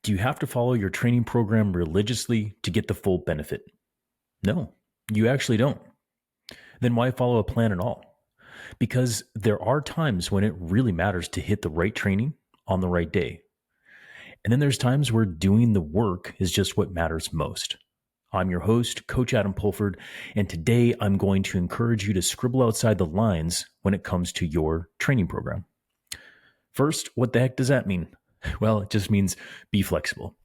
Do you have to follow your training program religiously to get the full benefit? No, you actually don't. Then why follow a plan at all? Because there are times when it really matters to hit the right training on the right day. And then there's times where doing the work is just what matters most. I'm your host, Coach Adam Pulford, and today I'm going to encourage you to scribble outside the lines when it comes to your training program. First, what the heck does that mean? Well, it just means be flexible.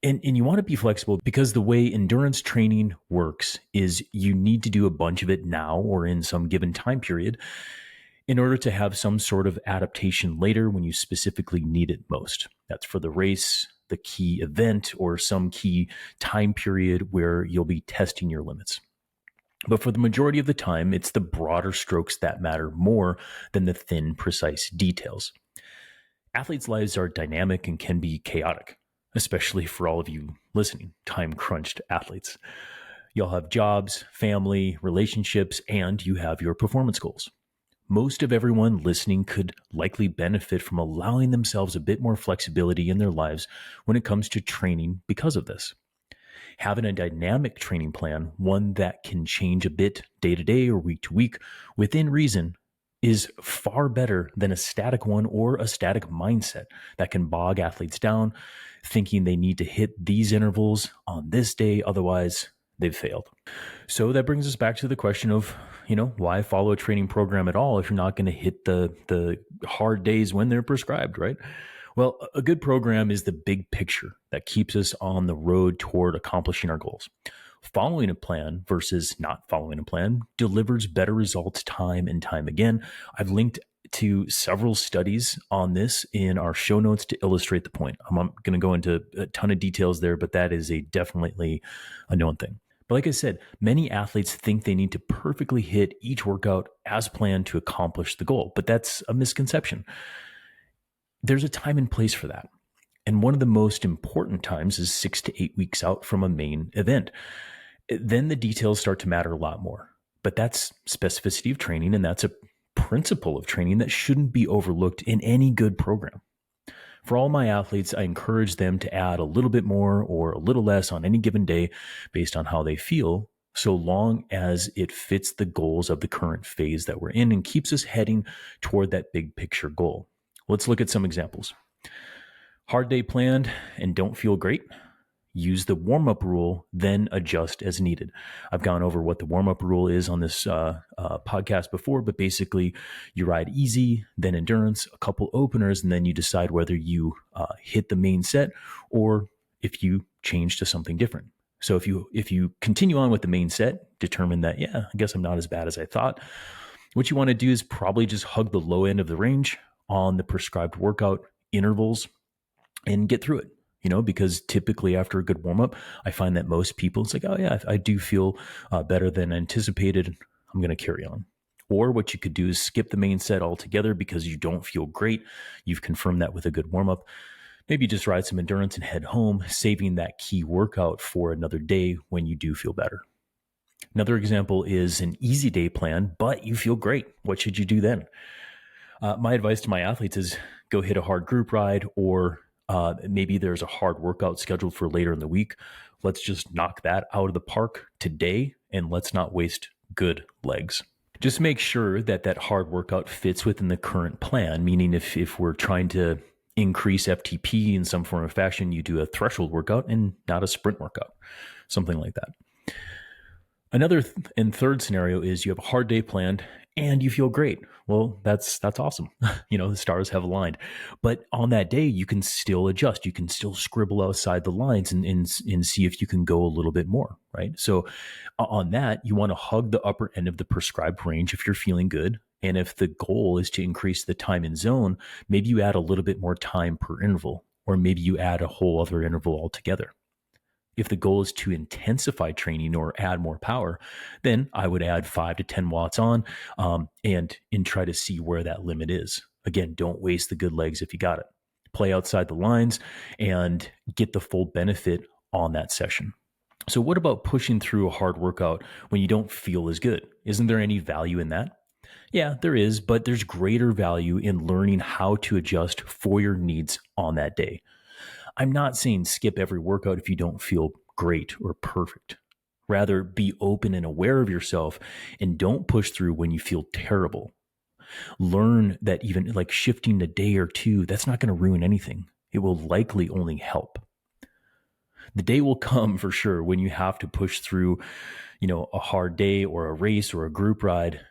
And you want to be flexible because the way endurance training works is you need to do a bunch of it now or in some given time period in order to have some sort of adaptation later when you specifically need it most. That's for the race, the key event, or some key time period where you'll be testing your limits. But for the majority of the time, it's the broader strokes that matter more than the thin, precise details. Athletes' lives are dynamic and can be chaotic, especially for all of you listening, time-crunched athletes. You'll have jobs, family, relationships, and you have your performance goals. Most of everyone listening could likely benefit from allowing themselves a bit more flexibility in their lives when it comes to training because of this. Having a dynamic training plan, one that can change a bit day to day or week to week within reason, is far better than a static one or a static mindset that can bog athletes down, thinking they need to hit these intervals on this day, otherwise they've failed. So that brings us back to the question of, why follow a training program at all if you're not going to hit the hard days when they're prescribed, right? Well, a good program is the big picture that keeps us on the road toward accomplishing our goals. Following a plan versus not following a plan delivers better results time and time again. I've linked to several studies on this in our show notes to illustrate the point. I'm not going to go into a ton of details there, but that is definitely a known thing. But like I said, many athletes think they need to perfectly hit each workout as planned to accomplish the goal, but that's a misconception. There's a time and place for that. And one of the most important times is 6 to 8 weeks out from a main event. Then the details start to matter a lot more. But that's specificity of training, and that's a principle of training that shouldn't be overlooked in any good program. For all my athletes, I encourage them to add a little bit more or a little less on any given day based on how they feel, so long as it fits the goals of the current phase that we're in and keeps us heading toward that big picture goal. Let's look at some examples. Hard day planned and don't feel great? Use the warm-up rule, then adjust as needed. I've gone over what the warm-up rule is on this podcast before, but basically you ride easy, then endurance, a couple openers, and then you decide whether you hit the main set or if you change to something different. So if you continue on with the main set, determine that, I guess I'm not as bad as I thought. What you want to do is probably just hug the low end of the range on the prescribed workout intervals and get through it. Because typically after a good warm-up, I find that most people, it's like, I do feel better than anticipated. I'm going to carry on. Or what you could do is skip the main set altogether because you don't feel great. You've confirmed that with a good warm-up. Maybe just ride some endurance and head home, saving that key workout for another day when you do feel better. Another example is an easy day plan, but you feel great. What should you do then? My advice to my athletes is go hit a hard group ride, or maybe there's a hard workout scheduled for later in the week. Let's just knock that out of the park today, and let's not waste good legs. Just make sure that hard workout fits within the current plan, meaning if we're trying to increase FTP in some form or fashion, you do a threshold workout and not a sprint workout, something like that. Another and third scenario is you have a hard day planned and you feel great. Well, that's awesome. The stars have aligned. But on that day, you can still adjust. You can still scribble outside the lines and see if you can go a little bit more, right? So on that, you want to hug the upper end of the prescribed range if you're feeling good. And if the goal is to increase the time in zone, maybe you add a little bit more time per interval, or maybe you add a whole other interval altogether. If the goal is to intensify training or add more power, then I would add 5 to 10 watts on and try to see where that limit is. Again, don't waste the good legs if you got it. Play outside the lines and get the full benefit on that session. So what about pushing through a hard workout when you don't feel as good? Isn't there any value in that? Yeah, there is, but there's greater value in learning how to adjust for your needs on that day. I'm not saying skip every workout if you don't feel great or perfect. Rather, be open and aware of yourself and don't push through when you feel terrible. Learn that even like shifting a day or two, that's not going to ruin anything. It will likely only help. The day will come for sure when you have to push through, a hard day or a race or a group ride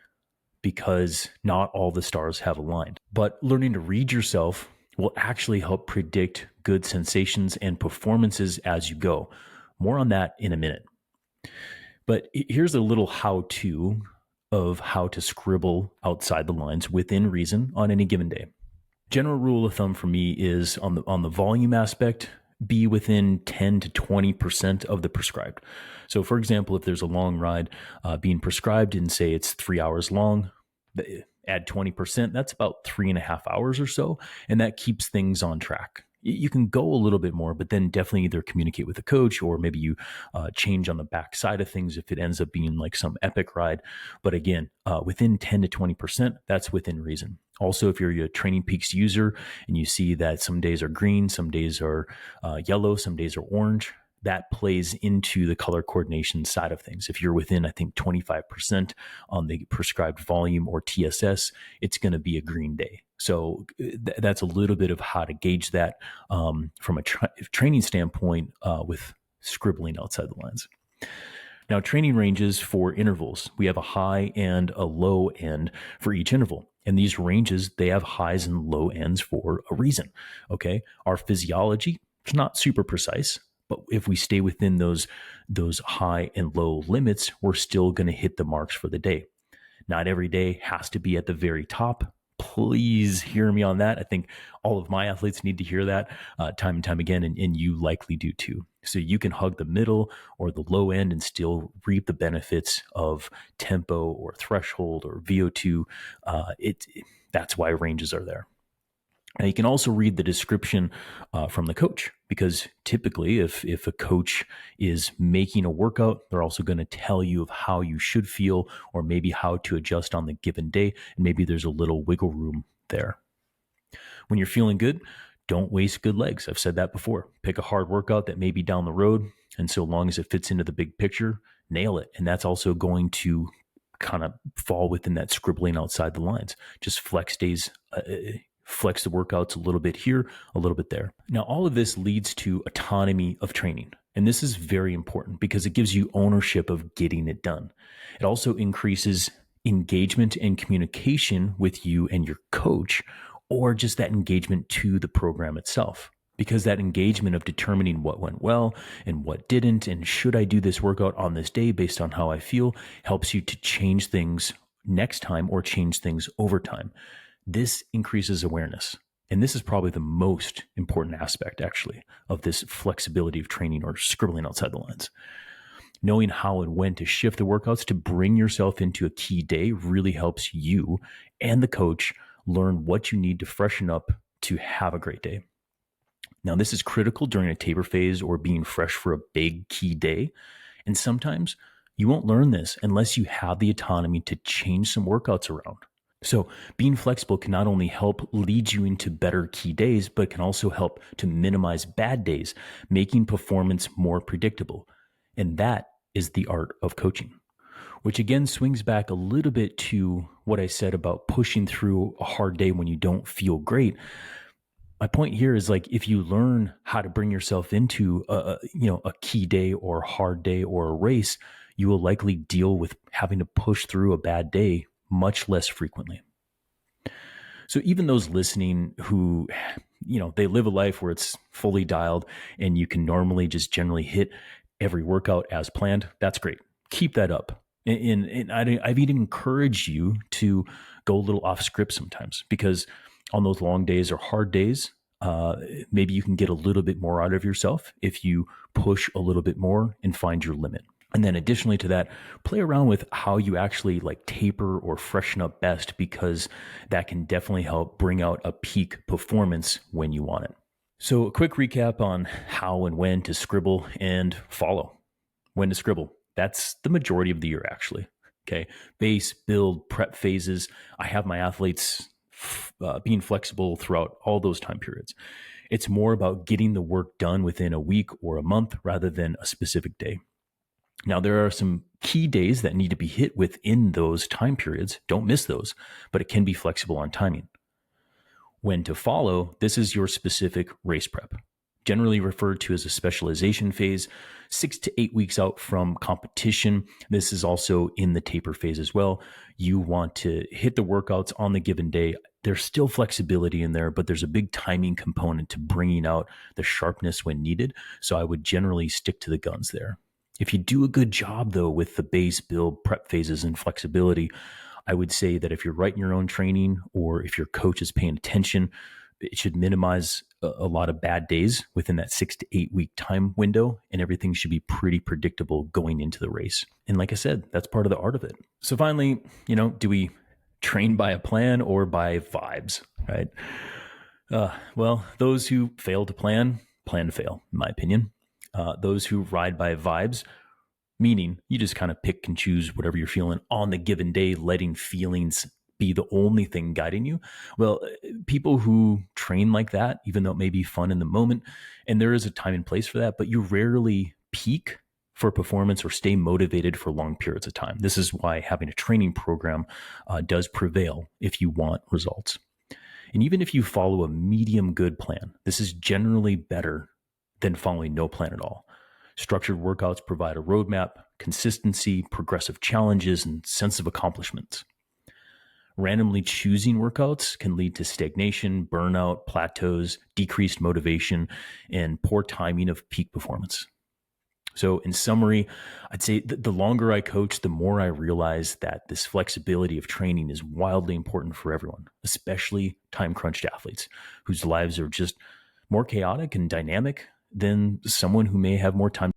because not all the stars have aligned. But learning to read yourself will actually help predict good sensations and performances as you go. More on that in a minute. But here's a little how-to of how to scribble outside the lines within reason on any given day. General rule of thumb for me is on the volume aspect, be within 10 to 20% of the prescribed. So for example, if there's a long ride being prescribed and say it's 3 hours long, add 20%, that's about 3.5 hours or so. And that keeps things on track. You can go a little bit more, but then definitely either communicate with the coach or maybe you change on the back side of things if it ends up being like some epic ride. But again, within 10 to 20%, that's within reason. Also, if you're a Training Peaks user and you see that some days are green, some days are yellow, some days are orange, that plays into the color coordination side of things. If you're within, I think, 25% on the prescribed volume or TSS, it's going to be a green day. So that's a little bit of how to gauge that from a training standpoint with scribbling outside the lines. Now, training ranges for intervals. We have a high and a low end for each interval. And these ranges, they have highs and low ends for a reason. Okay. Our physiology is not super precise, but if we stay within those high and low limits, we're still going to hit the marks for the day. Not every day has to be at the very top. Please hear me on that. I think all of my athletes need to hear that time and time again, and you likely do too. So you can hug the middle or the low end and still reap the benefits of tempo or threshold or VO2. That's why ranges are there. Now, you can also read the description from the coach, because typically if a coach is making a workout, they're also going to tell you of how you should feel or maybe how to adjust on the given day. And maybe there's a little wiggle room there. When you're feeling good, don't waste good legs. I've said that before. Pick a hard workout that may be down the road. And so long as it fits into the big picture, nail it. And that's also going to kind of fall within that scribbling outside the lines. Just flex days, flex the workouts a little bit here, a little bit there. Now, all of this leads to autonomy of training. And this is very important because it gives you ownership of getting it done. It also increases engagement and communication with you and your coach, or just that engagement to the program itself. Because that engagement of determining what went well and what didn't, and should I do this workout on this day based on how I feel, helps you to change things next time or change things over time. This increases awareness. And this is probably the most important aspect, actually, of this flexibility of training or scribbling outside the lines. Knowing how and when to shift the workouts to bring yourself into a key day really helps you and the coach learn what you need to freshen up to have a great day. Now, this is critical during a taper phase or being fresh for a big key day. And sometimes you won't learn this unless you have the autonomy to change some workouts around. So being flexible can not only help lead you into better key days, but can also help to minimize bad days, making performance more predictable. And that is the art of coaching, which again swings back a little bit to what I said about pushing through a hard day when you don't feel great. My point here is, like, if you learn how to bring yourself into a key day or hard day or a race, you will likely deal with having to push through a bad day much less frequently. So even those listening who, they live a life where it's fully dialed and you can normally just generally hit every workout as planned, that's great. Keep that up. And I've even encouraged you to go a little off script sometimes, because on those long days or hard days, maybe you can get a little bit more out of yourself if you push a little bit more and find your limit. And then additionally to that, play around with how you actually like taper or freshen up best, because that can definitely help bring out a peak performance when you want it. So a quick recap on how and when to scribble and follow. When to scribble, that's the majority of the year actually. Okay, base, build, prep phases. I have my athletes being flexible throughout all those time periods. It's more about getting the work done within a week or a month rather than a specific day. Now, there are some key days that need to be hit within those time periods. Don't miss those, but it can be flexible on timing. When to follow, this is your specific race prep, generally referred to as a specialization phase, 6 to 8 weeks out from competition. This is also in the taper phase as well. You want to hit the workouts on the given day. There's still flexibility in there, but there's a big timing component to bringing out the sharpness when needed. So I would generally stick to the guns there. If you do a good job, though, with the base build, prep phases, and flexibility, I would say that if you're writing your own training or if your coach is paying attention, it should minimize a lot of bad days within that 6 to 8 week time window, and everything should be pretty predictable going into the race. And like I said, that's part of the art of it. So finally, do we train by a plan or by vibes, right? Well, those who fail to plan to fail, in my opinion. Those who ride by vibes, meaning you just kind of pick and choose whatever you're feeling on the given day, letting feelings be the only thing guiding you. Well, people who train like that, even though it may be fun in the moment, and there is a time and place for that, but you rarely peak for performance or stay motivated for long periods of time. This is why having a training program does prevail if you want results. And even if you follow a medium good plan, this is generally better than following no plan at all. Structured workouts provide a roadmap, consistency, progressive challenges, and sense of accomplishments. Randomly choosing workouts can lead to stagnation, burnout, plateaus, decreased motivation, and poor timing of peak performance. So in summary, I'd say the longer I coach, the more I realize that this flexibility of training is wildly important for everyone, especially time-crunched athletes whose lives are just more chaotic and dynamic than someone who may have more time.